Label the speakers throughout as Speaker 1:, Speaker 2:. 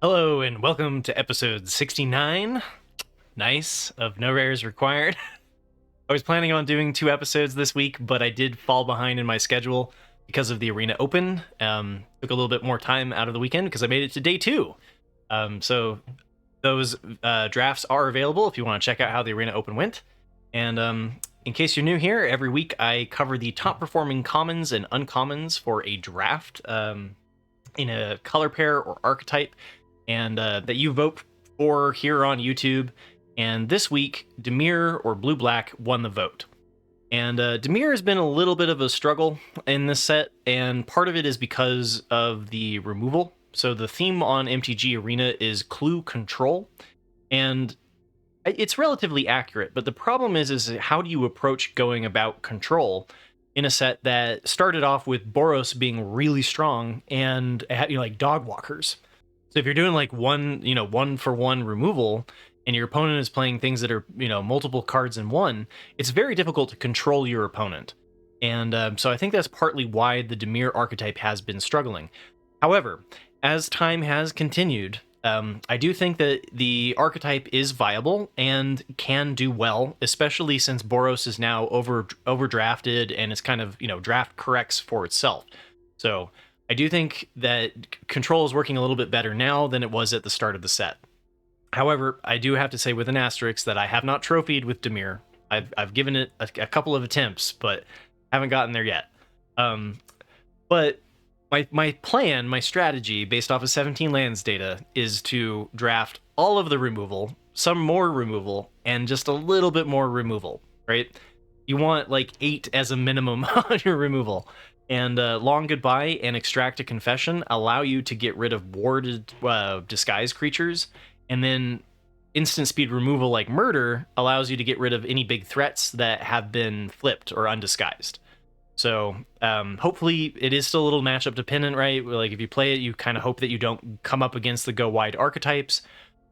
Speaker 1: Hello and welcome to episode 69. Nice, of No Rares Required. I was planning on doing 2 episodes this week, but I did fall behind in my schedule because of the Arena Open. Took a little bit more time out of the weekend because I made it to day 2. So those drafts are available if you want to check out how the Arena Open went. And in case you're new here, every week I cover the top performing commons and uncommons for a draft in a color pair or archetype, and that you vote for here on YouTube. And this week, Dimir or Blue Black won the vote. And Dimir has been a little bit of a struggle in this set, and part of it is because of the removal. So the theme on MTG Arena is clue control, and it's relatively accurate, but the problem is how do you approach going about control in a set that started off with Boros being really strong and like dog walkers. So if you're doing like one for one removal and your opponent is playing things that are, multiple cards in one, it's very difficult to control your opponent. And so I think that's partly why the Dimir archetype has been struggling. However, as time has continued, I do think that the archetype is viable and can do well, especially since Boros is now overdrafted and it's kind of, draft corrects for itself. So I do think that control is working a little bit better now than it was at the start of the set. However, I do have to say with an asterisk that I have not trophied with Dimir. I've given it a couple of attempts, but haven't gotten there yet. But my plan, my strategy, based off of 17 lands data, is to draft all of the removal, some more removal, and just a little bit more removal, right? You want like 8 as a minimum on your removal. And Long Goodbye and Extract a Confession allow you to get rid of warded disguise creatures, and then instant speed removal like Murder allows you to get rid of any big threats that have been flipped or undisguised. So hopefully it is still a little matchup dependent, right? Like if you play it, you kind of hope that you don't come up against the go wide archetypes.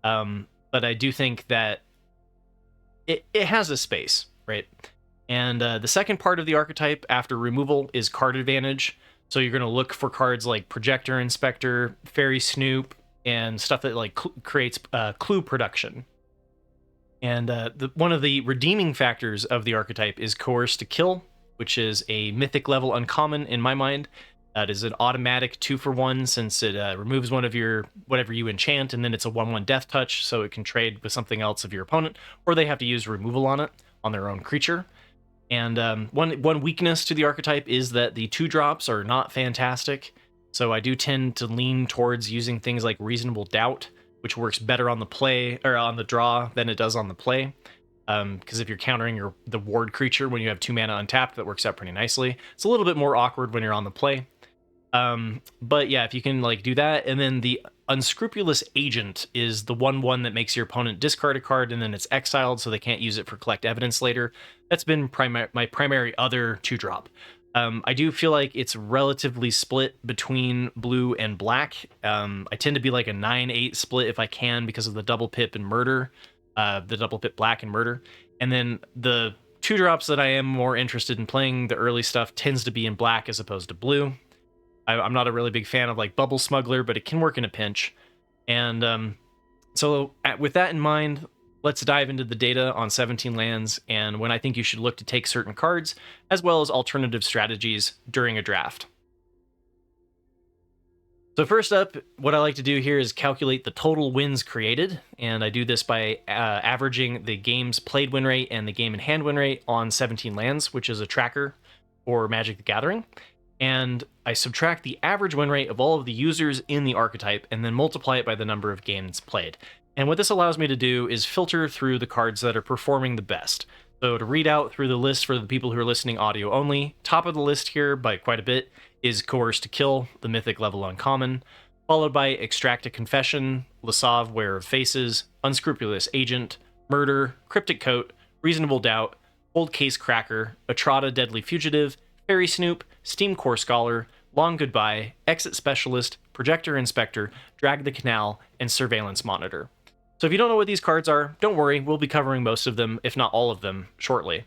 Speaker 1: But I do think that it has a space, right? And the second part of the archetype after removal is card advantage. So you're going to look for cards like Projector Inspector, Fairy Snoop, and stuff that like creates clue production. And one of the redeeming factors of the archetype is Coerce to Kill, which is a mythic level uncommon in my mind. It is an automatic 2-for-1 since it removes one of your whatever you enchant, and then it's a 1/1 death touch, so it can trade with something else of your opponent, or they have to use removal on it on their own creature. And one weakness to the archetype is that the 2-drops are not fantastic. So I do tend to lean towards using things like Reasonable Doubt, which works better on the play or on the draw than it does on the play. Because if you're countering the ward creature when you have 2 mana untapped, that works out pretty nicely. It's a little bit more awkward when you're on the play. But yeah, if you can like do that, and then the Unscrupulous Agent is the 1/1 that makes your opponent discard a card and then it's exiled so they can't use it for collect evidence later. That's been my primary other 2-drop. I do feel like it's relatively split between blue and black. I tend to be like a 9-8 split if I can because of the double pip and Murder, the double pip black and Murder. And then the 2-drops that I am more interested in playing, the early stuff, tends to be in black as opposed to blue. I'm not a really big fan of like Bubble Smuggler, but it can work in a pinch. And so with that in mind, let's dive into the data on 17 lands and when I think you should look to take certain cards, as well as alternative strategies during a draft. So first up, what I like to do here is calculate the total wins created, and I do this by averaging the game's played win rate and the game in hand win rate on 17 lands, which is a tracker for Magic the Gathering. And I subtract the average win rate of all of the users in the archetype and then multiply it by the number of games played. And what this allows me to do is filter through the cards that are performing the best. So to read out through the list for the people who are listening audio only, top of the list here by quite a bit is Coerce to Kill, the mythic level uncommon, followed by Extract a Confession, Lasav, Wearer of Faces, Unscrupulous Agent, Murder, Cryptic Coat, Reasonable Doubt, Cold Case Cracker, Atrada Deadly Fugitive, Fairy Snoop, Steam Core Scholar, Long Goodbye, Exit Specialist, Projector Inspector, Drag the Canal, and Surveillance Monitor. So if you don't know what these cards are, don't worry, we'll be covering most of them, if not all of them, shortly.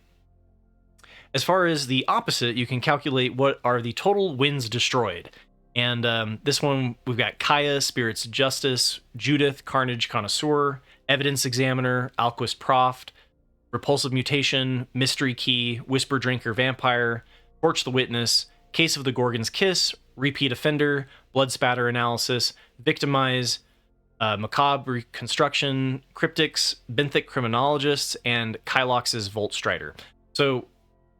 Speaker 1: As far as the opposite, you can calculate what are the total wins destroyed. And this one, we've got Kaya, Spirit's Justice, Judith, Carnage Connoisseur, Evidence Examiner, Alquist Proft, Repulsive Mutation, Mystery Key, Whisper Drinker Vampire, Torch the Witness, Case of the Gorgon's Kiss, Repeat Offender, Blood Spatter Analysis, Victimize, Macabre Reconstruction, Cryptics, Benthic Criminologists, and Kylox's Volt Strider. So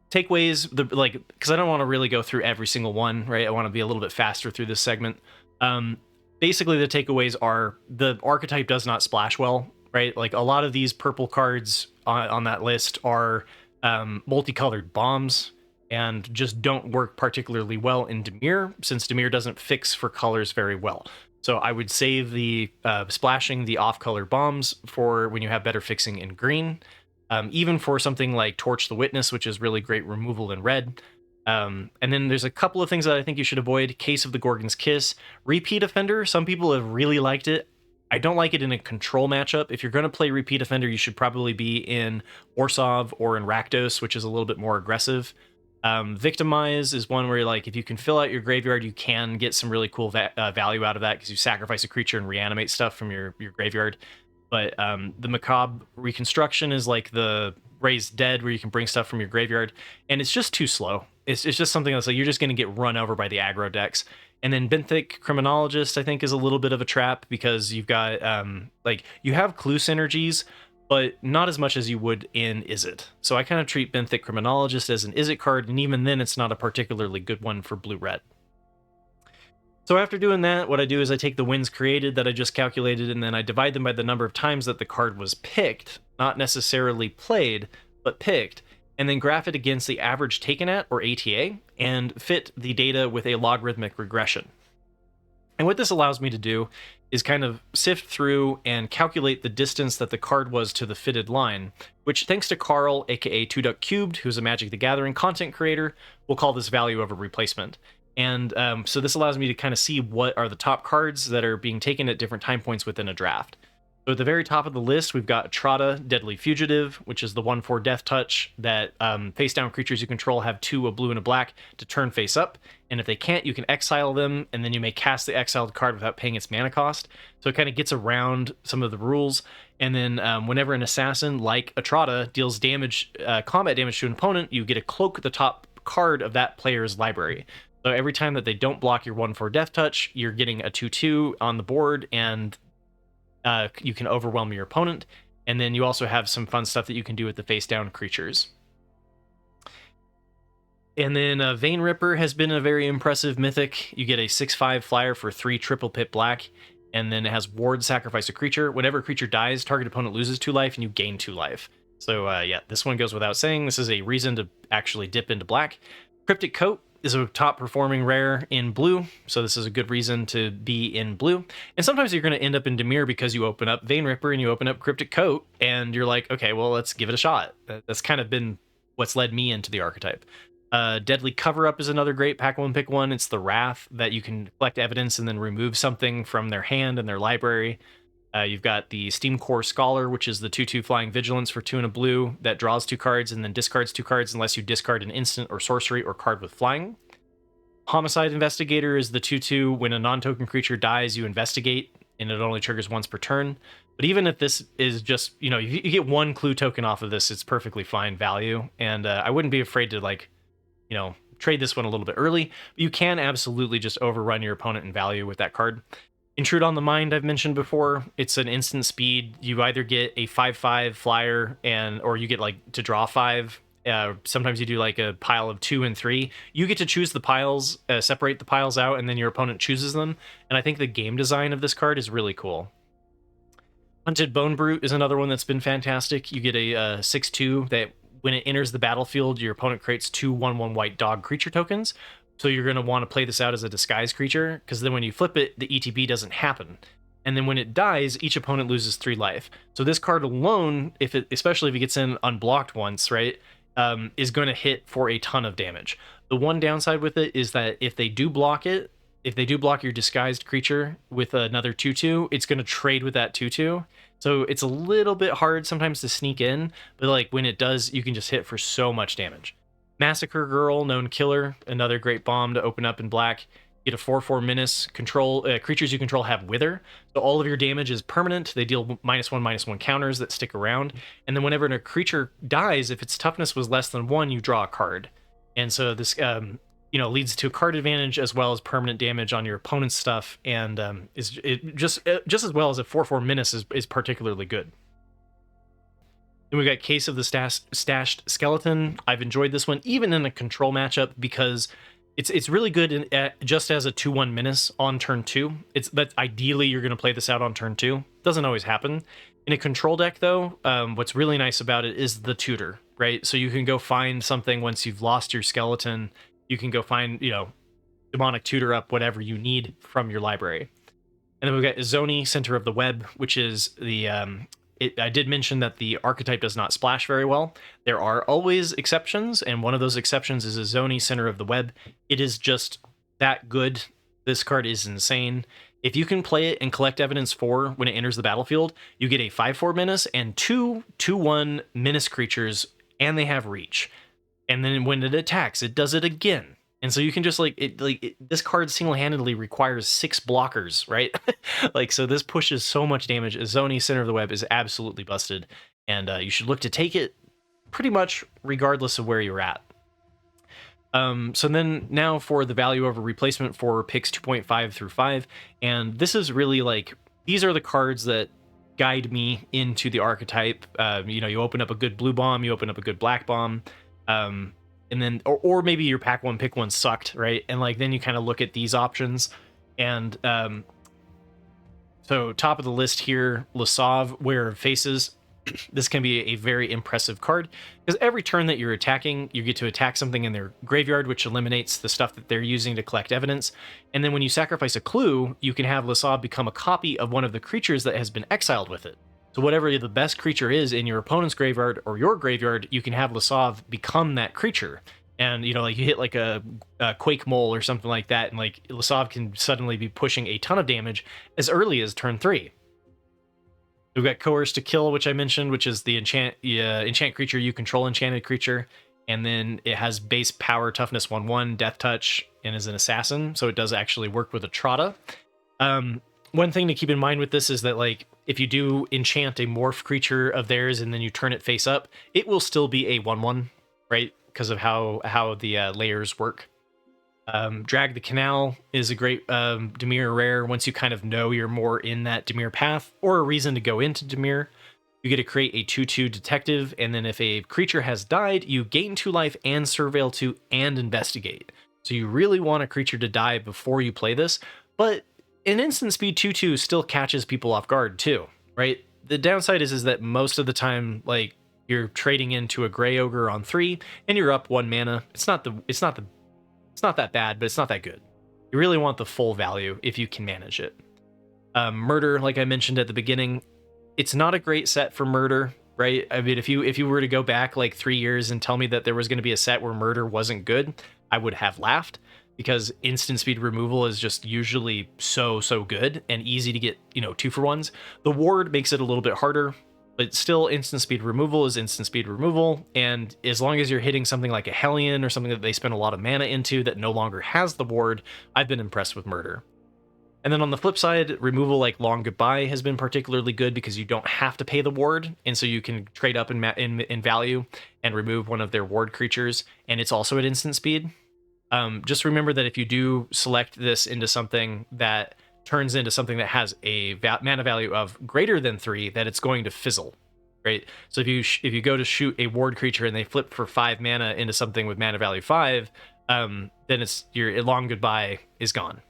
Speaker 1: takeaways, because I don't want to really go through every single one, right? I want to be a little bit faster through this segment. Basically, the takeaways are the archetype does not splash well, right? Like a lot of these purple cards on that list are multicolored bombs and just don't work particularly well in Dimir, since Dimir doesn't fix for colors very well. So I would save the splashing the off-color bombs for when you have better fixing in green. Even for something like Torch the Witness, which is really great removal in red. And then there's a couple of things that I think you should avoid. Case of the Gorgon's Kiss. Repeat Offender, some people have really liked it. I don't like it in a control matchup. If you're going to play Repeat Offender, you should probably be in Orsov or in Rakdos, which is a little bit more aggressive. Victimize is one where, like, if you can fill out your graveyard, you can get some really cool value out of that because you sacrifice a creature and reanimate stuff from your graveyard. But the Macabre Reconstruction is like the Raised Dead, where you can bring stuff from your graveyard, and it's just too slow. It's just something that's like you're just going to get run over by the aggro decks. And then Benthic Criminologist, I think, is a little bit of a trap because you've got you have clue synergies, but not as much as you would in Izzet. So I kind of treat Benthic Criminologist as an Izzet card, and even then, it's not a particularly good one for blue-red. So after doing that, what I do is I take the wins created that I just calculated, and then I divide them by the number of times that the card was picked, not necessarily played, but picked, and then graph it against the average taken at, or ATA, and fit the data with a logarithmic regression. And what this allows me to do is kind of sift through and calculate the distance that the card was to the fitted line, which, thanks to Carl, aka 2Duck Cubed, who's a Magic the Gathering content creator, we'll call this value over replacement. And so this allows me to kind of see what are the top cards that are being taken at different time points within a draft. So at the very top of the list, we've got Trotta, Deadly Fugitive, which is the 1/4 Death Touch that face down creatures you control have 2, a blue and a black, to turn face up. And if they can't, you can exile them, and then you may cast the exiled card without paying its mana cost. So it kind of gets around some of the rules. And then whenever an assassin, like a Trotta, deals damage, combat damage to an opponent, you get to cloak the top card of that player's library. So every time that they don't block your 1/4 Death Touch, you're getting a 2/2 on the board, and you can overwhelm your opponent. And then you also have some fun stuff that you can do with the face-down creatures. And then Vein Ripper has been a very impressive mythic. You get a 6/5 flyer for 3 triple pit black, and then it has Ward, sacrifice a creature. Whenever a creature dies, target opponent loses 2 life, and you gain 2 life. So yeah, this one goes without saying. This is a reason to actually dip into black. Cryptic Coat is a top performing rare in blue, so this is a good reason to be in blue. And sometimes you're going to end up in Dimir because you open up Vein Ripper and you open up Cryptic Coat, and you're like, okay, well, let's give it a shot. That's kind of been what's led me into the archetype. Deadly Cover Up is another great pack one pick one. It's the Wrath that you can collect evidence and then remove something from their hand and their library. You've got the Steam Core Scholar, which is the 2/2 Flying Vigilance for 2 and a blue that draws 2 cards and then discards 2 cards unless you discard an instant or sorcery or card with flying. Homicide Investigator is the 2/2. When a non-token creature dies, you investigate, and it only triggers once per turn. But even if this is just, you get 1 clue token off of this, it's perfectly fine value. And I wouldn't be afraid to, trade this one a little bit early. But you can absolutely just overrun your opponent in value with that card. Intrude on the Mind, I've mentioned before. It's an instant speed. You either get a 5/5 flyer or you get to draw 5. Sometimes you do a pile of 2 and 3. You get to choose the piles, separate the piles out, and then your opponent chooses them. And I think the game design of this card is really cool. Hunted Bone Brute is another one that's been fantastic. You get a 6/2 that when it enters the battlefield, your opponent creates 2 1/1 white dog creature tokens. So you're going to want to play this out as a disguise creature, because then when you flip it, the ETB doesn't happen. And then when it dies, each opponent loses 3 life. So this card alone, especially if it gets in unblocked once, right, is going to hit for a ton of damage. The one downside with it is that if they do block your disguised creature with another 2/2, it's going to trade with that 2/2. So it's a little bit hard sometimes to sneak in, but when it does, you can just hit for so much damage. Massacre Girl, Known Killer, another great bomb to open up in black. You get a 4/4 menace. Creatures you control have wither, so all of your damage is permanent. They deal -1/-1 counters that stick around, and then whenever a creature dies, if its toughness was less than 1, you draw a card. And so this leads to a card advantage as well as permanent damage on your opponent's stuff, and just as well as a 4/4 menace is particularly good. Then we've got Case of the Stashed Skeleton. I've enjoyed this one even in a control matchup because it's really good just as a 2/1 menace on turn 2. That ideally you're going to play this out on turn 2. Doesn't always happen. In a control deck though, what's really nice about it is the tutor, right? So you can go find something once you've lost your skeleton. You can go find, demonic tutor up whatever you need from your library. And then we've got Izoni, Center of the Web, which is the I did mention that the archetype does not splash very well. There are always exceptions, and one of those exceptions is Izoni, Center of the Web. It is just that good. This card is insane. If you can play it and collect evidence 4 when it enters the battlefield, you get a 5/4 menace and 2/1 menace creatures, and they have reach. And then when it attacks, it does it again. And so you can just this card single-handedly requires 6 blockers, right? So this pushes so much damage. Izoni, Center of the Web is absolutely busted, and you should look to take it pretty much regardless of where you're at. So then now for the value over replacement for picks 2.5 through 5, and this is really these are the cards that guide me into the archetype. You open up a good blue bomb, you open up a good black bomb, and then or maybe your pack one pick one sucked, right? And then you kind of look at these options, and so top of the list here, Lasov, Wearer of Faces. This can be a very impressive card because every turn that you're attacking, you get to attack something in their graveyard, which eliminates the stuff that they're using to collect evidence. And then when you sacrifice a clue, you can have Lasov become a copy of one of the creatures that has been exiled with it. So whatever the best creature is in your opponent's graveyard or your graveyard, you can have Lasov become that creature. And, you hit a Quake Mole or something like that, and Lasov can suddenly be pushing a ton of damage as early as turn 3. We've got Coerce to Kill, which I mentioned, which is the enchant creature you control, enchanted creature. And then it has base power, toughness 1/1, death touch, and is an assassin. So it does actually work with a Trotta. One thing to keep in mind with this is that if you do enchant a morph creature of theirs and then you turn it face up, it will still be a 1/1, right? Because of how the layers work. Drag the Canal is a great Dimir rare. Once you kind of know you're more in that Dimir path or a reason to go into Dimir, you get to create a 2/2 detective, and then if a creature has died, you gain 2 life and surveil 2 and investigate. So you really want a creature to die before you play this, but an instant speed 2/2 still catches people off guard too, right? The downside is that most of the time, you're trading into a Grey Ogre on 3 and you're up 1 mana. It's not that bad, but it's not that good. You really want the full value if you can manage it. Murder, like I mentioned at the beginning, it's not a great set for Murder, right? I mean, if you were to go back 3 years and tell me that there was going to be a set where Murder wasn't good, I would have laughed, because instant speed removal is just usually so good and easy to get 2-for-1s. The Ward makes it a little bit harder, but still instant speed removal is instant speed removal, and as long as you're hitting something like a Hellion or something that they spend a lot of mana into that no longer has the Ward, I've been impressed with Murder. And then on the flip side, removal like Long Goodbye has been particularly good because you don't have to pay the Ward, and so you can trade up in value and remove one of their Ward creatures, and it's also at instant speed. Just remember that if you do select this into something that turns into something that has a mana value of greater than 3, that it's going to fizzle, right? So if you go to shoot a Ward creature and they flip for 5 mana into something with mana value 5, then your Long Goodbye is gone.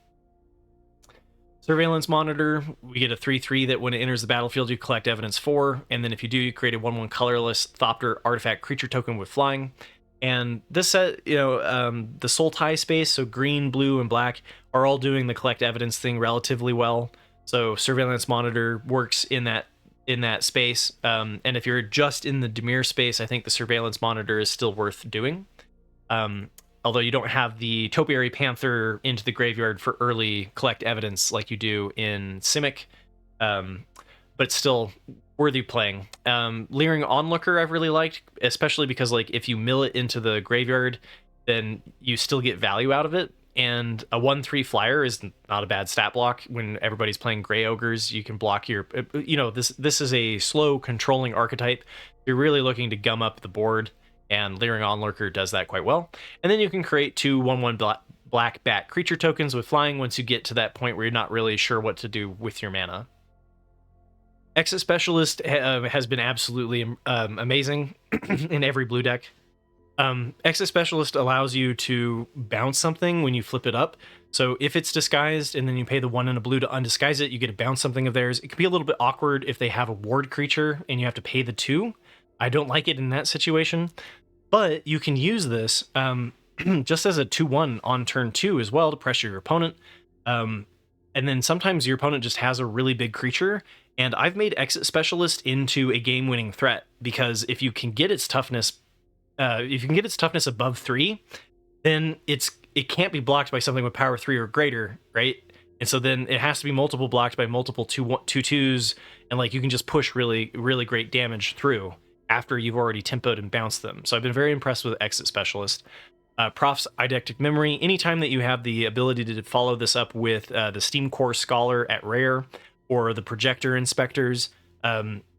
Speaker 1: Surveillance Monitor, we get a 3/3 that when it enters the battlefield, you collect evidence 4, and then if you do, you create a 1/1 colorless Thopter artifact creature token with flying. And this set, the Soul Tie space, so green, blue, and black, are all doing the collect evidence thing relatively well. So Surveillance Monitor works in that space. And if you're just in the Dimir space, I think the Surveillance Monitor is still worth doing. Although you don't have the Topiary Panther into the graveyard for early collect evidence like you do in Simic, but still worthy playing. Leering Onlooker I've really liked, especially because if you mill it into the graveyard, then you still get value out of it, and a 1/3 flyer is not a bad stat block. When everybody's playing Gray Ogres, you can block your, this is a slow controlling archetype. You're really looking to gum up the board, and Leering Onlurker does that quite well. And then you can create 2 1/1 black bat creature tokens with flying once you get to that point where you're not really sure what to do with your mana. Exit Specialist has been absolutely amazing in every blue deck. Exit Specialist allows you to bounce something when you flip it up. So if it's disguised and then you pay the 1 and a blue to undisguise it, you get to bounce something of theirs. It can be a little bit awkward if they have a ward creature and you have to pay the 2. I don't like it in that situation, but you can use this just as a 2/1 on turn 2 as well to pressure your opponent. And then sometimes your opponent just has a really big creature, and I've made Exit Specialist into a game-winning threat because if you can get its toughness, above 3, then it can't be blocked by something with power 3 or greater, right? And so then it has to be multiple blocked by multiple 2/2s, and like you can just push really, really great damage through after you've already tempoed and bounced them. So I've been very impressed with Exit Specialist. Prof's Eidectic Memory, anytime that you have the ability to follow this up with the Steam Core Scholar at Rare or the Projector Inspectors,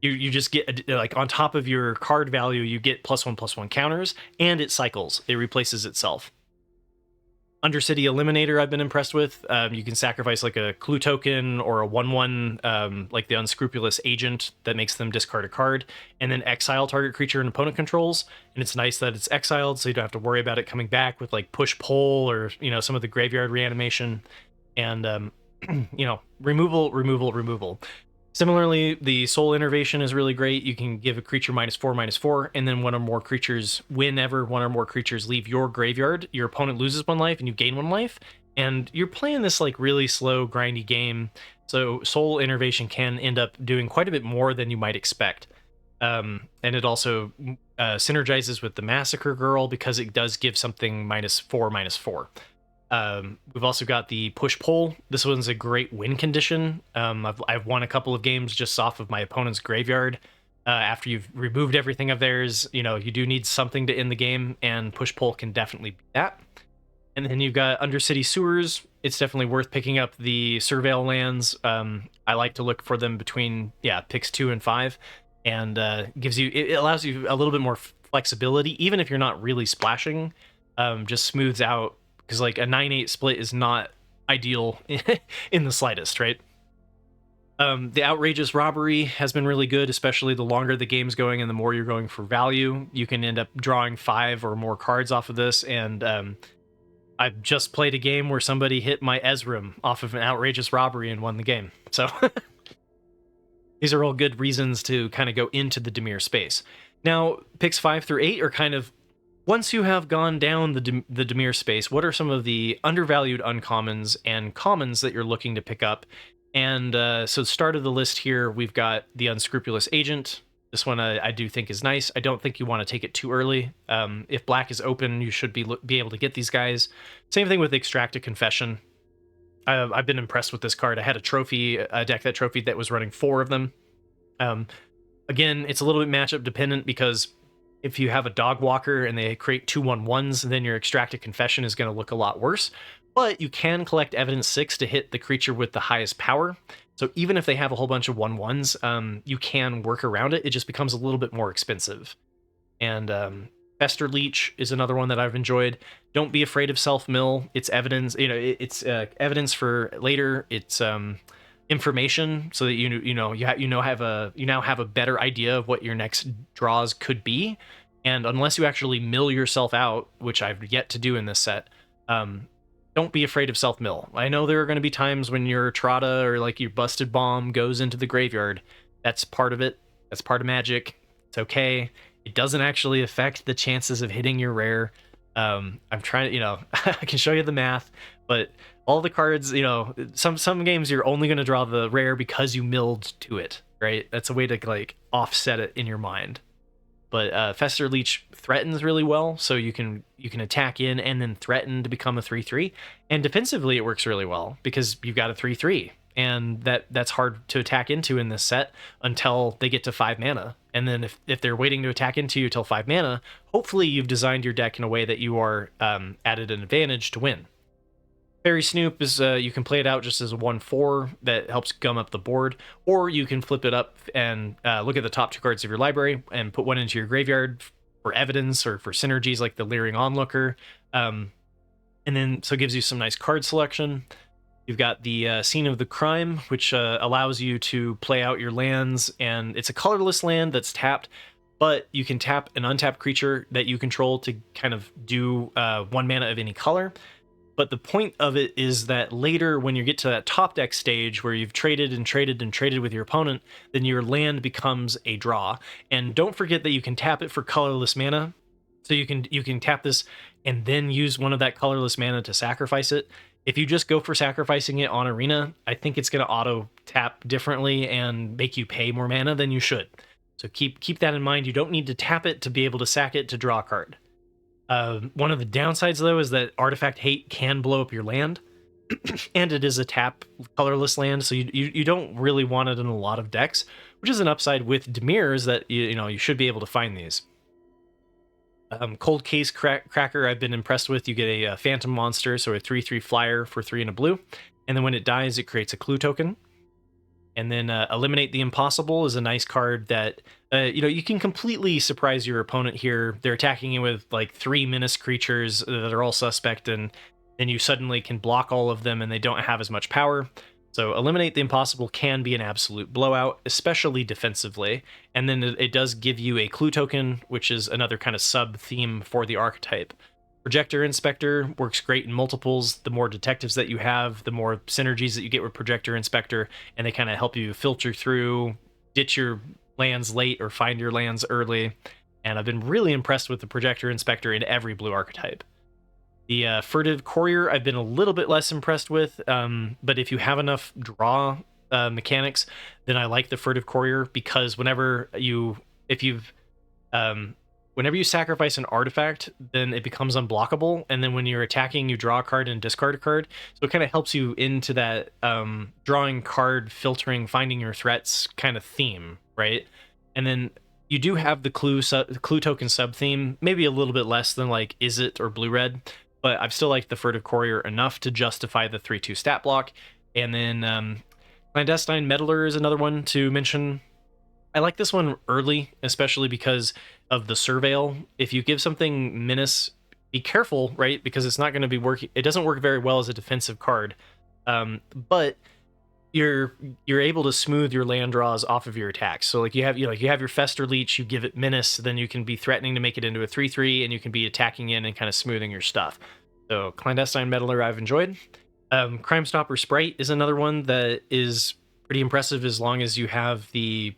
Speaker 1: you just get, like, on top of your card value, you get +1/+1 counters, and it cycles. It replaces itself. Undercity Eliminator I've been impressed with. You can sacrifice like a clue token or a 1/1, like the Unscrupulous Agent that makes them discard a card, and then exile target creature and opponent controls. And it's nice that it's exiled, so you don't have to worry about it coming back with like push-pull or, some of the graveyard reanimation. And, removal. Similarly, the Soul Innervation is really great. You can give a creature -4/-4, and then whenever one or more creatures leave your graveyard, your opponent loses 1 life and you gain 1 life. And you're playing this like really slow, grindy game, so Soul Innervation can end up doing quite a bit more than you might expect. And it also synergizes with the Massacre Girl because it does give something -4/-4. We've also got the push-pull. This one's a great win condition. I've won a couple of games just off of my opponent's graveyard. After you've removed everything of theirs, you do need something to end the game, and push-pull can definitely be that. And then you've got Undercity Sewers. It's definitely worth picking up the Surveil lands. I like to look for them between picks 2 and 5, and it allows you a little bit more flexibility, even if you're not really splashing. Just smooths out, because like a 9/8 split is not ideal in the slightest, right? The Outrageous Robbery has been really good, especially the longer the game's going and the more you're going for value. You can end up drawing 5 or more cards off of this, and I've just played a game where somebody hit my Ezram off of an Outrageous Robbery and won the game. So these are all good reasons to kind of go into the Dimir space. Now, picks 5 through 8 are kind of, once you have gone down the Dimir space, what are some of the undervalued uncommons and commons that you're looking to pick up? And so start of the list here, we've got the Unscrupulous Agent. This one I do think is nice. I don't think you want to take it too early. If black is open, you should be able to get these guys. Same thing with Extract a Confession. I've been impressed with this card. I had a deck that was running 4 of them. Again, it's a little bit matchup dependent, because if you have a Dog Walker and they create 2/1/1s, then your Extract a Confession is going to look a lot worse. But you can collect Evidence 6 to hit the creature with the highest power. So even if they have a whole bunch of 1/1s, you can work around it. It just becomes a little bit more expensive. And Fester Leech is another one that I've enjoyed. Don't be afraid of self-mill. It's evidence, it's evidence for later. It's information so that you now have a better idea of what your next draws could be. And unless you actually mill yourself out, which I've yet to do in this set, don't be afraid of self-mill. I know there are going to be times when your Trotta or like your Busted Bomb goes into the graveyard. That's part of it. That's part of Magic. It's okay. It doesn't actually affect the chances of hitting your rare. I'm trying to, I can show you the math, but all the cards, some games you're only going to draw the rare because you milled to it, right? That's a way to like offset it in your mind. But Fester Leech threatens really well, so you can attack in and then threaten to become a 3/3. And defensively, it works really well because you've got a 3/3, and that's hard to attack into in this set until they get to 5 mana. And then if they're waiting to attack into you till 5 mana, hopefully you've designed your deck in a way that you are added an advantage to win. Fairy Snoop is you can play it out just as a 1/4 that helps gum up the board, or you can flip it up and look at the top 2 cards of your library and put one into your graveyard for evidence or for synergies like the Leering Onlooker. And then so it gives you some nice card selection. You've got the Scene of the Crime, which allows you to play out your lands, and it's a colorless land that's tapped, but you can tap an untapped creature that you control to kind of do 1 mana of any color. But the point of it is that later, when you get to that top deck stage where you've traded and traded and traded with your opponent, then your land becomes a draw. And don't forget that you can tap it for colorless mana. So you can tap this and then use one of that colorless mana to sacrifice it. If you just go for sacrificing it on Arena, I think it's going to auto tap differently and make you pay more mana than you should. So keep that in mind. You don't need to tap it to be able to sack it to draw a card. One of the downsides, though, is that Artifact Hate can blow up your land, and it is a tap colorless land, so you don't really want it in a lot of decks, which is an upside with Dimir, is that you should be able to find these. Cold Case Cracker I've been impressed with. You get a Phantom Monster, so a 3/3 flyer for 3 and a blue, and then when it dies, it creates a clue token. And then Eliminate the Impossible is a nice card that, you can completely surprise your opponent here. They're attacking you with like 3 menace creatures that are all suspect, and then you suddenly can block all of them and they don't have as much power. So Eliminate the Impossible can be an absolute blowout, especially defensively. And then it does give you a clue token, which is another kind of sub-theme for the archetype. Projector Inspector works great in multiples. The more detectives that you have, the more synergies that you get with Projector Inspector, and they kind of help you filter through, ditch your lands late or find your lands early. And I've been really impressed with the Projector Inspector in every blue archetype. The Furtive Courier I've been a little bit less impressed with, but if you have enough draw mechanics, then I like the Furtive Courier, because whenever you sacrifice an artifact, then it becomes unblockable, and then when you're attacking, you draw a card and discard a card. So it kind of helps you into that drawing card, filtering, finding your threats kind of theme, right? And then you do have the clue token sub theme, maybe a little bit less than like Is It or Blue Red, but I've still liked the Furtive Courier enough to justify the 3/2 stat block. And then Clandestine Meddler is another one to mention. I like this one early, especially because of the Surveil. If you give something Menace, be careful, right? Because it's not going to be working. It doesn't work very well as a defensive card, but you're able to smooth your land draws off of your attacks. So like you have your Fester Leech, you give it Menace, then you can be threatening to make it into a 3/3, and you can be attacking in and kind of smoothing your stuff. So Clandestine Meddler I've enjoyed. Crime Stopper Sprite is another one that is pretty impressive as long as you have the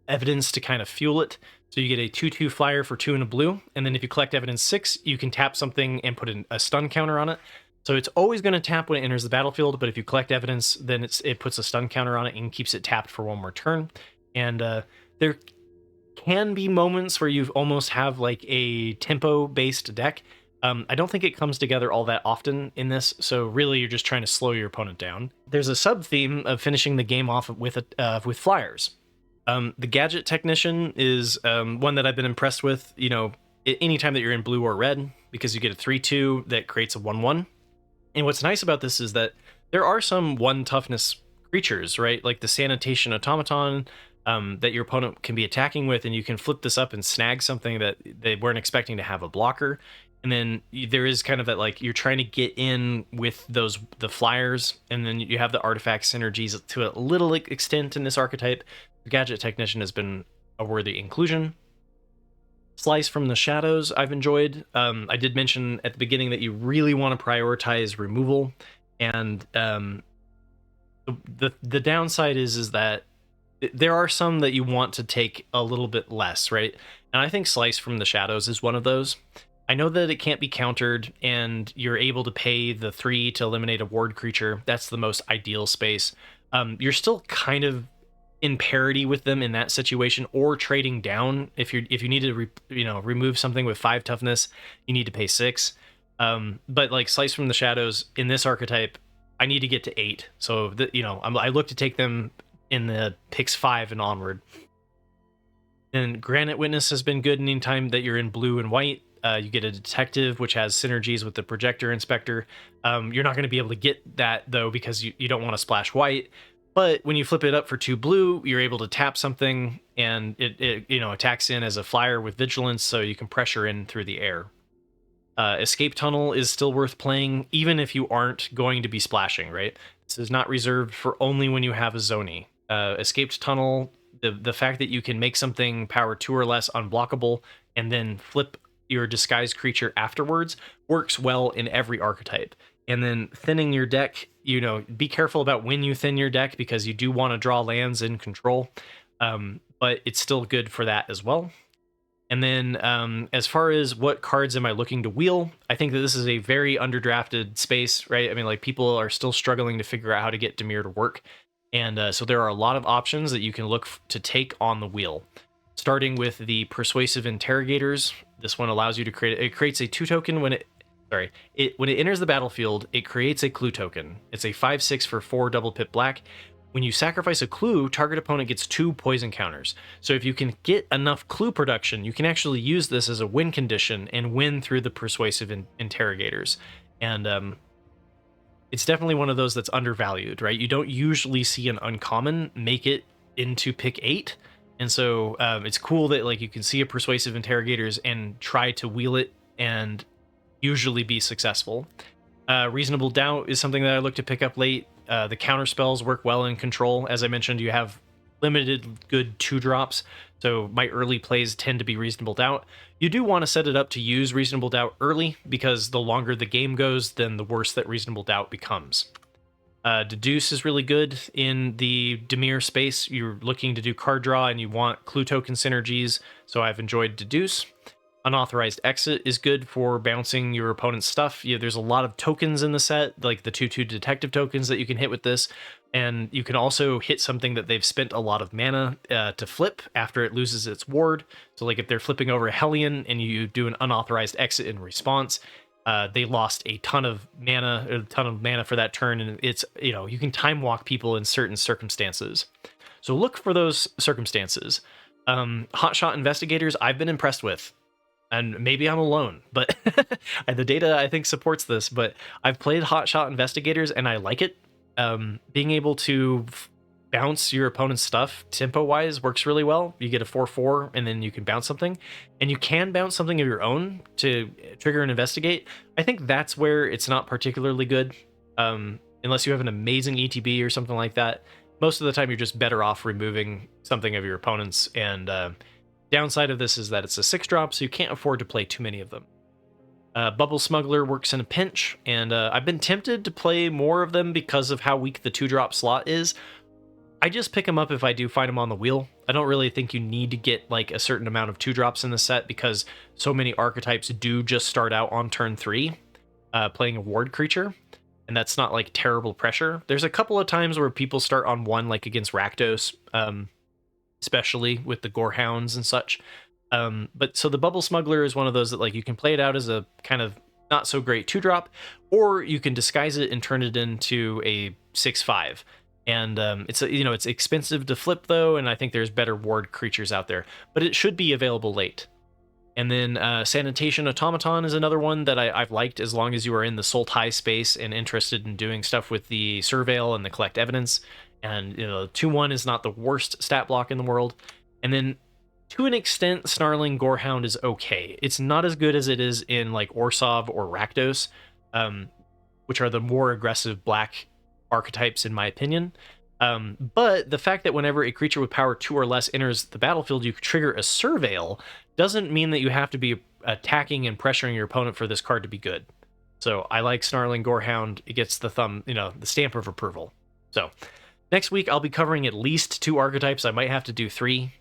Speaker 1: evidence to kind of fuel it. So you get a 2/2 flyer for 2 and a blue, and then if you collect evidence 6, you can tap something and put a stun counter on it. So it's always going to tap when it enters the battlefield, but if you collect evidence, then it puts a stun counter on it and keeps it tapped for 1 more turn. And there can be moments where you almost have like a tempo-based deck. I don't think it comes together all that often in this, so really you're just trying to slow your opponent down. There's a sub-theme of finishing the game off with flyers. The Gadget Technician is one that I've been impressed with, anytime that you're in blue or red, because you get a 3/2 that creates a 1/1. And what's nice about this is that there are some 1 toughness creatures, right? Like the Sanitation Automaton that your opponent can be attacking with, and you can flip this up and snag something that they weren't expecting to have a blocker. And then there is kind of that, like, you're trying to get in with the flyers, and then you have the artifact synergies to a little extent in this archetype. The Gadget Technician has been a worthy inclusion. Slice from the Shadows I've enjoyed. I did mention at the beginning that you really want to prioritize removal, and the downside is that there are some that you want to take a little bit less, right? And I think Slice from the Shadows is one of those. I know that it can't be countered, and you're able to pay the 3 to eliminate a ward creature. That's the most ideal space. You're still kind of in parity with them in that situation, or trading down. If you need to remove something with 5 toughness, you need to pay 6. But like Slice from the Shadows in this archetype, I need to get to 8. So I look to take them in the picks 5 and onward. And Granite Witness has been good anytime that you're in blue and white. You get a detective, which has synergies with the projector inspector. You're not going to be able to get that, though, because you don't want to splash white. But when you flip it up for 2 blue, you're able to tap something, and it attacks in as a flyer with vigilance, so you can pressure in through the air. Escape Tunnel is still worth playing, even if you aren't going to be splashing, right? This is not reserved for only when you have a Zoni. Escaped Tunnel, the fact that you can make something power 2 or less unblockable and then flip your disguised creature afterwards works well in every archetype. And then thinning your deck, be careful about when you thin your deck, because you do want to draw lands in control, but it's still good for that as well. And then as far as what cards am I looking to wheel, I think that this is a very underdrafted space, right? I mean, like, people are still struggling to figure out how to get Dimir to work. And so there are a lot of options that you can look to take on the wheel. Starting with the Persuasive Interrogators. This one allows you to creates a 2-token when it enters the battlefield, it creates a clue token. It's a 5/6 for 4 double pip black. When you sacrifice a clue, target opponent gets 2 poison counters. So if you can get enough clue production, you can actually use this as a win condition and win through the Persuasive Interrogators. And it's definitely one of those that's undervalued, right? You don't usually see an uncommon make it into pick 8. And so it's cool that, like, you can see a Persuasive Interrogators and try to wheel it and usually be successful. Reasonable Doubt is something that I look to pick up late. The counter spells work well in control. As I mentioned, you have limited good 2-drops, so my early plays tend to be Reasonable Doubt. You do want to set it up to use Reasonable Doubt early, because the longer the game goes, then the worse that Reasonable Doubt becomes. Deduce is really good in the Dimir space. You're looking to do card draw and you want clue token synergies, so I've enjoyed Deduce. Unauthorized Exit is good for bouncing your opponent's stuff. There's a lot of tokens in the set, like the 2/2 detective tokens that you can hit with this, and you can also hit something that they've spent a lot of mana to flip after it loses its ward. So, like, if they're flipping over a Hellion and you do an Unauthorized Exit in response, they lost a ton of mana for that turn, and it's, you can time walk people in certain circumstances. So look for those circumstances. Hotshot Investigators, I've been impressed with. And maybe I'm alone, but the data, I think, supports this. But I've played Hotshot Investigators, and I like it. Being able to bounce your opponent's stuff tempo-wise works really well. You get a 4/4, and then you can bounce something. And you can bounce something of your own to trigger and investigate. I think that's where it's not particularly good, unless you have an amazing ETB or something like that. Most of the time, you're just better off removing something of your opponent's, and downside of this is that it's a 6-drop, so you can't afford to play too many of them. Bubble Smuggler works in a pinch, and I've been tempted to play more of them because of how weak the 2-drop slot is. I just pick them up if I do find them on the wheel. I don't really think you need to get, like, a certain amount of 2-drops in the set, because so many archetypes do just start out on turn 3 playing a ward creature, and that's not, like, terrible pressure. There's a couple of times where people start on 1, like against Rakdos, especially with the Gorehounds and such. But so the Bubble Smuggler is one of those that, like, you can play it out as a kind of not so great 2-drop, or you can disguise it and turn it into a 6/5. And it's expensive to flip, though, and I think there's better ward creatures out there, but it should be available late. And then Sanitation Automaton is another one that I've liked, as long as you are in the Sultai space and interested in doing stuff with the Surveil and the Collect Evidence. And 2/1 is not the worst stat block in the world. And then, to an extent, Snarling Gorehound is okay. It's not as good as it is in, like, Orsov or Rakdos, which are the more aggressive black archetypes, in my opinion. But the fact that whenever a creature with power 2 or less enters the battlefield, you trigger a Surveil, doesn't mean that you have to be attacking and pressuring your opponent for this card to be good. So I like Snarling Gorehound. It gets the the stamp of approval. So next week, I'll be covering at least 2 archetypes. I might have to do 3,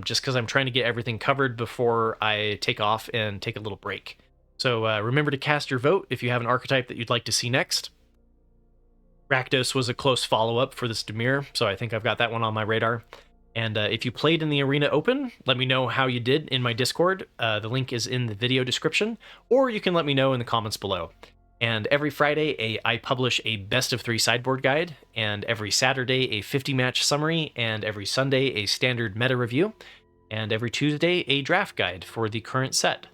Speaker 1: just because I'm trying to get everything covered before I take off and take a little break. So remember to cast your vote if you have an archetype that you'd like to see next. Rakdos was a close follow-up for this Dimir, so I think I've got that one on my radar. And if you played in the Arena Open, let me know how you did in my Discord. The link is in the video description, or you can let me know in the comments below. And every Friday, I publish a best of 3 sideboard guide, and every Saturday, a 50-match summary, and every Sunday, a standard meta review, and every Tuesday, a draft guide for the current set.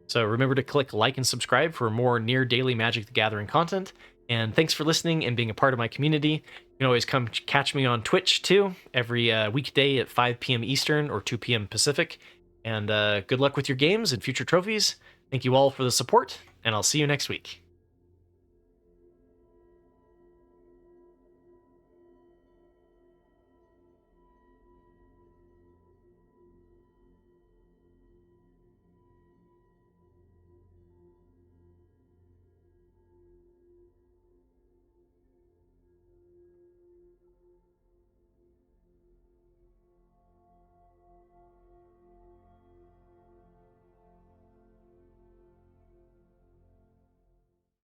Speaker 1: So remember to click like and subscribe for more near daily Magic the Gathering content. And thanks for listening and being a part of my community. You can always come catch me on Twitch too, every weekday at 5 p.m. Eastern or 2 p.m. Pacific. And good luck with your games and future trophies. Thank you all for the support, and I'll see you next week.